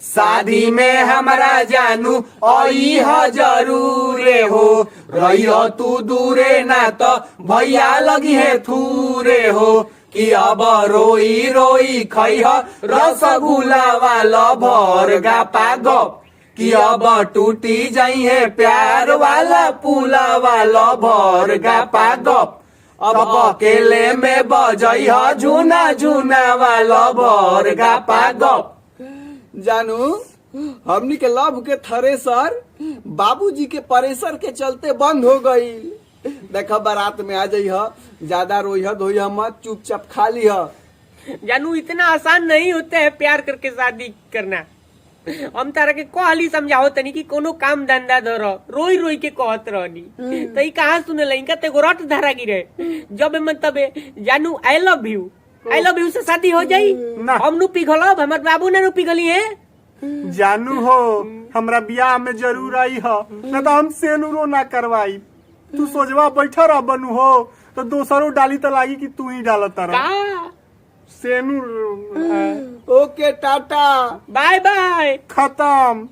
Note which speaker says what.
Speaker 1: शादी में हमारा जानू आई ह जरूरे हो, रहियो तू दूरे ना तो भैया लगी है थूरे हो। कि अब रोई रोई खई ह रसगुल्ला वाला भर गा पागप, कि अब टूटी जाई है प्यार वाला पुला वाला भर गा पागप। अब अकेले में बजई ह झूना झूना वाला भर गा पागप।
Speaker 2: जानू हमनी के लव के थ्रेसर बाबूजी के प्रेशर के चलते बंद हो गई। देखा बारात में आ जाई ह, ज्यादा रोई ह धोई मत, चुपचाप खा ली ह।
Speaker 3: जानू इतना आसान नहीं होता है प्यार करके शादी करना। हम तारा के कहली समझाओ तनी कि कोनो काम धंधा धर, रोई रोई के कहत रहनी तो ई कहाँ सुने इनका ते रट धारा गिरे। जब मन तबे जानू आई लव यू से शादी हो जाई। हम नु पिघलब, हमार बाबू ने नु पिघली है।
Speaker 4: जानू हो हमरा बियाह में जरूर आई हो, न तो हम सेनुरो ना करवाई। तू सोचवा बैठा रह बनू हो तो दोसरो डाली तो लागी कि तू ही डालत रह सेनुर।
Speaker 2: ओके टाटा
Speaker 3: बाय बाय
Speaker 4: खत्म।